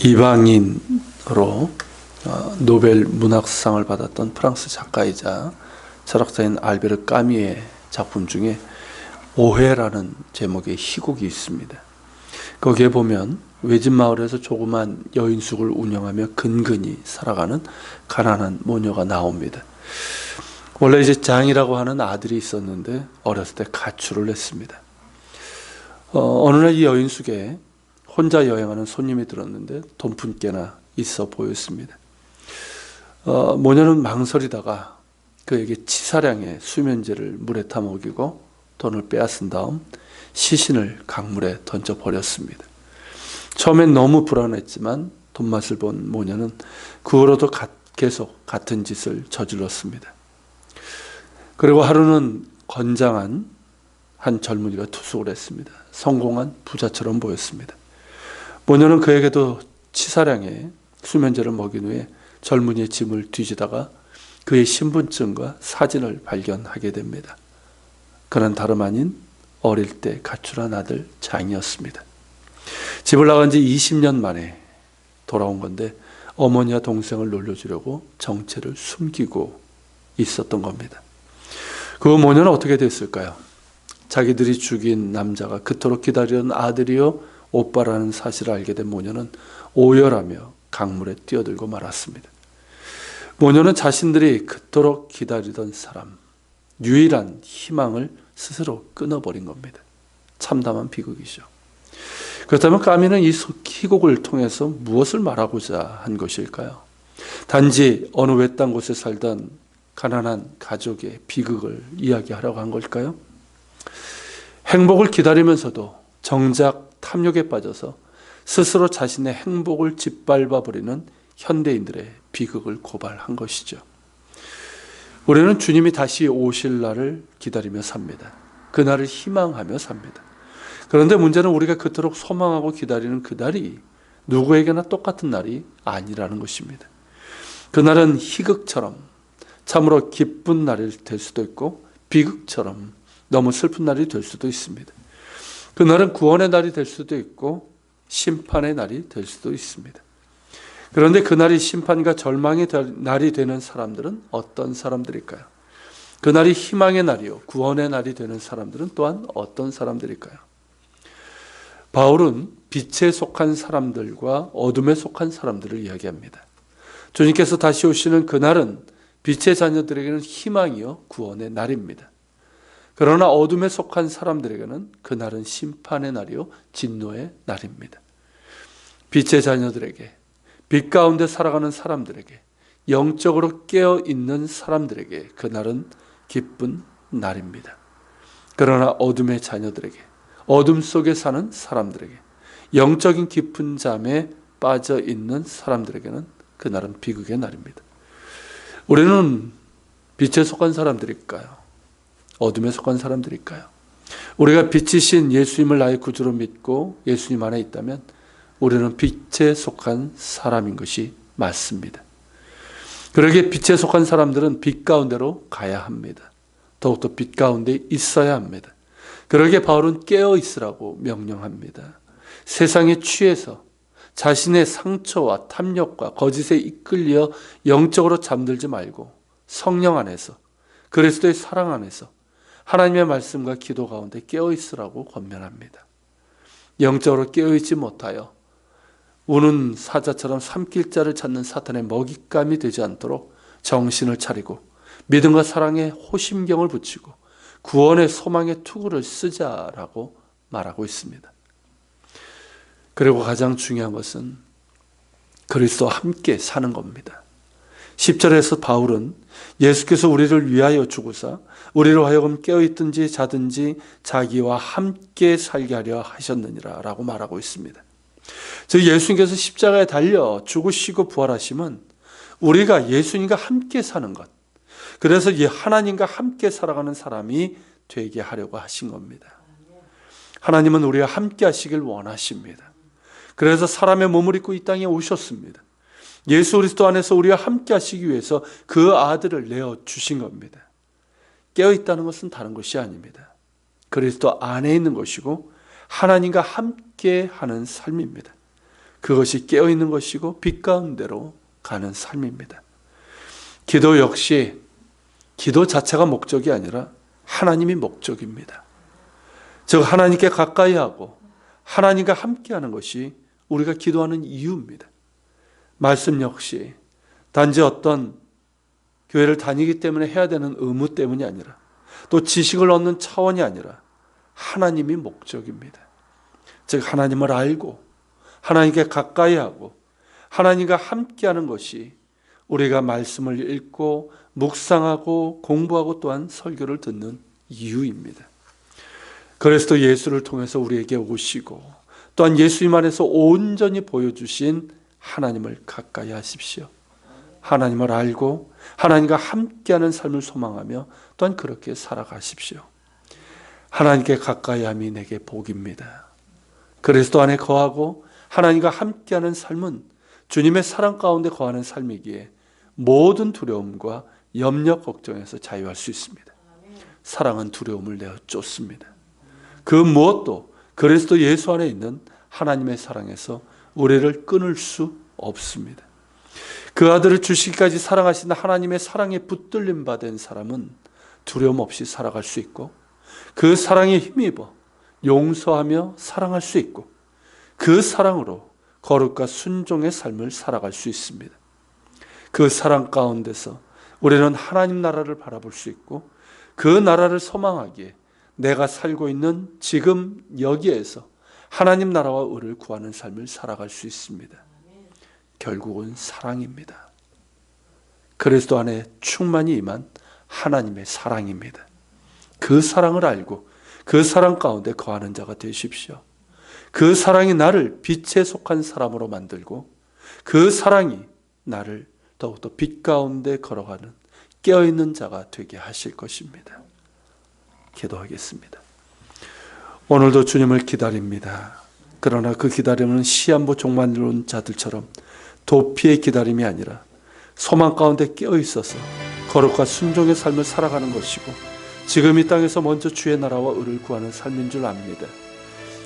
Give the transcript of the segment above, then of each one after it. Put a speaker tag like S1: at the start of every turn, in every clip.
S1: 이방인으로 노벨 문학상을 받았던 프랑스 작가이자 철학자인 알베르 까뮈의 작품 중에 오해라는 제목의 희곡이 있습니다. 거기에 보면 외진 마을에서 조그만 여인숙을 운영하며 근근히 살아가는 가난한 모녀가 나옵니다. 원래 이제 장이라고 하는 아들이 있었는데 어렸을 때 가출을 했습니다. 어느 날 이 여인숙에 혼자 여행하는 손님이 들었는데 돈푼께나 있어 보였습니다. 모녀는 망설이다가 그에게 치사량의 수면제를 물에 타 먹이고 돈을 빼앗은 다음 시신을 강물에 던져버렸습니다. 처음엔 너무 불안했지만 돈맛을 본 모녀는 그 후로도 계속 같은 짓을 저질렀습니다. 그리고 하루는 건장한 한 젊은이가 투숙을 했습니다. 성공한 부자처럼 보였습니다. 모녀는 그에게도 치사량의 수면제를 먹인 후에 젊은이의 짐을 뒤지다가 그의 신분증과 사진을 발견하게 됩니다. 그는 다름 아닌 어릴 때 가출한 아들 장이었습니다. 집을 나간 지 20년 만에 돌아온 건데 어머니와 동생을 놀려주려고 정체를 숨기고 있었던 겁니다. 그 모녀는 어떻게 됐을까요? 자기들이 죽인 남자가 그토록 기다리던 아들이요 오빠라는 사실을 알게 된 모녀는 오열하며 강물에 뛰어들고 말았습니다. 모녀는 자신들이 그토록 기다리던 사람, 유일한 희망을 스스로 끊어버린 겁니다. 참담한 비극이죠. 그렇다면 까미는 이 희곡을 통해서 무엇을 말하고자 한 것일까요? 단지 어느 외딴 곳에 살던 가난한 가족의 비극을 이야기하려고 한 걸까요? 행복을 기다리면서도 정작 탐욕에 빠져서 스스로 자신의 행복을 짓밟아 버리는 현대인들의 비극을 고발한 것이죠. 우리는 주님이 다시 오실 날을 기다리며 삽니다. 그날을 희망하며 삽니다. 그런데 문제는 우리가 그토록 소망하고 기다리는 그 날이 누구에게나 똑같은 날이 아니라는 것입니다. 그날은 희극처럼 참으로 기쁜 날이 될 수도 있고 비극처럼 너무 슬픈 날이 될 수도 있습니다. 그날은 구원의 날이 될 수도 있고 심판의 날이 될 수도 있습니다. 그런데 그날이 심판과 절망의 날이 되는 사람들은 어떤 사람들일까요? 그날이 희망의 날이요 구원의 날이 되는 사람들은 또한 어떤 사람들일까요? 바울은 빛에 속한 사람들과 어둠에 속한 사람들을 이야기합니다. 주님께서 다시 오시는 그날은 빛의 자녀들에게는 희망이요 구원의 날입니다. 그러나 어둠에 속한 사람들에게는 그날은 심판의 날이요 진노의 날입니다. 빛의 자녀들에게, 빛 가운데 살아가는 사람들에게, 영적으로 깨어있는 사람들에게 그날은 기쁜 날입니다. 그러나 어둠의 자녀들에게, 어둠 속에 사는 사람들에게, 영적인 깊은 잠에 빠져있는 사람들에게는 그날은 비극의 날입니다. 우리는 빛에 속한 사람들일까요? 어둠에 속한 사람들일까요? 우리가 빛이신 예수님을 나의 구주로 믿고 예수님 안에 있다면 우리는 빛에 속한 사람인 것이 맞습니다. 그러기에 빛에 속한 사람들은 빛 가운데로 가야 합니다. 더욱더 빛 가운데 있어야 합니다. 그러기에 바울은 깨어 있으라고 명령합니다. 세상에 취해서 자신의 상처와 탐욕과 거짓에 이끌려 영적으로 잠들지 말고 성령 안에서 그리스도의 사랑 안에서 하나님의 말씀과 기도 가운데 깨어있으라고 권면합니다. 영적으로 깨어있지 못하여 우는 사자처럼 삼킬 자를 찾는 사탄의 먹잇감이 되지 않도록 정신을 차리고 믿음과 사랑에 호심경을 붙이고 구원의 소망의 투구를 쓰자라고 말하고 있습니다. 그리고 가장 중요한 것은 그리스도와 함께 사는 겁니다. 10절에서 바울은 예수께서 우리를 위하여 죽으사 우리로 하여금 깨어있든지 자든지 자기와 함께 살게 하려 하셨느니라 라고 말하고 있습니다. 즉 예수님께서 십자가에 달려 죽으시고 부활하심은 우리가 예수님과 함께 사는 것, 그래서 이 하나님과 함께 살아가는 사람이 되게 하려고 하신 겁니다. 하나님은 우리와 함께 하시길 원하십니다. 그래서 사람의 몸을 입고 이 땅에 오셨습니다. 예수 그리스도 안에서 우리와 함께 하시기 위해서 그 아들을 내어주신 겁니다. 깨어있다는 것은 다른 것이 아닙니다. 그리스도 안에 있는 것이고 하나님과 함께 하는 삶입니다. 그것이 깨어있는 것이고 빛 가운데로 가는 삶입니다. 기도 역시 기도 자체가 목적이 아니라 하나님이 목적입니다. 즉 하나님께 가까이 하고 하나님과 함께하는 것이 우리가 기도하는 이유입니다. 말씀 역시 단지 어떤 교회를 다니기 때문에 해야 되는 의무 때문이 아니라 또 지식을 얻는 차원이 아니라 하나님이 목적입니다. 즉 하나님을 알고 하나님께 가까이 하고 하나님과 함께하는 것이 우리가 말씀을 읽고 묵상하고 공부하고 또한 설교를 듣는 이유입니다. 그래서 또 예수를 통해서 우리에게 오시고 또한 예수님 안에서 온전히 보여주신 하나님을 가까이 하십시오. 하나님을 알고 하나님과 함께하는 삶을 소망하며 또한 그렇게 살아가십시오. 하나님께 가까이함이 내게 복입니다. 그리스도 안에 거하고 하나님과 함께하는 삶은 주님의 사랑 가운데 거하는 삶이기에 모든 두려움과 염려 걱정에서 자유할 수 있습니다. 사랑은 두려움을 내어 쫓습니다. 그 무엇도 그리스도 예수 안에 있는 하나님의 사랑에서 우리를 끊을 수 없습니다. 그 아들을 주시기까지 사랑하신 하나님의 사랑에 붙들림 받은 사람은 두려움 없이 살아갈 수 있고 그 사랑에 힘입어 용서하며 사랑할 수 있고 그 사랑으로 거룩과 순종의 삶을 살아갈 수 있습니다. 그 사랑 가운데서 우리는 하나님 나라를 바라볼 수 있고 그 나라를 소망하기에 내가 살고 있는 지금 여기에서 하나님 나라와 의를 구하는 삶을 살아갈 수 있습니다. 결국은 사랑입니다. 그리스도 안에 충만히 임한 하나님의 사랑입니다. 그 사랑을 알고 그 사랑 가운데 거하는 자가 되십시오. 그 사랑이 나를 빛에 속한 사람으로 만들고 그 사랑이 나를 더욱더 빛 가운데 걸어가는 깨어있는 자가 되게 하실 것입니다. 기도하겠습니다. 오늘도 주님을 기다립니다. 그러나 그 기다림은 시한부 종말론 자들처럼 도피의 기다림이 아니라 소망 가운데 깨어있어서 거룩과 순종의 삶을 살아가는 것이고 지금 이 땅에서 먼저 주의 나라와 의를 구하는 삶인 줄 압니다.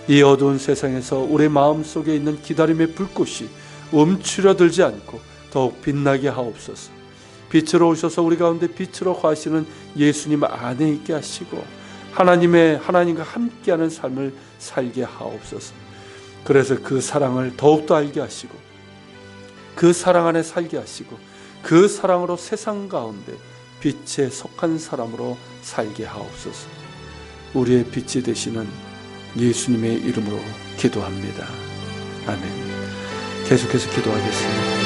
S1: 이 어두운 세상에서 우리 마음속에 있는 기다림의 불꽃이 움츠려들지 않고 더욱 빛나게 하옵소서. 빛으로 오셔서 우리 가운데 빛으로 거하시는 예수님 안에 있게 하시고 하나님과 함께하는 삶을 살게 하옵소서. 그래서 그 사랑을 더욱더 알게 하시고 그 사랑 안에 살게 하시고 그 사랑으로 세상 가운데 빛에 속한 사람으로 살게 하옵소서. 우리의 빛이 되시는 예수님의 이름으로 기도합니다. 아멘. 계속해서 기도하겠습니다.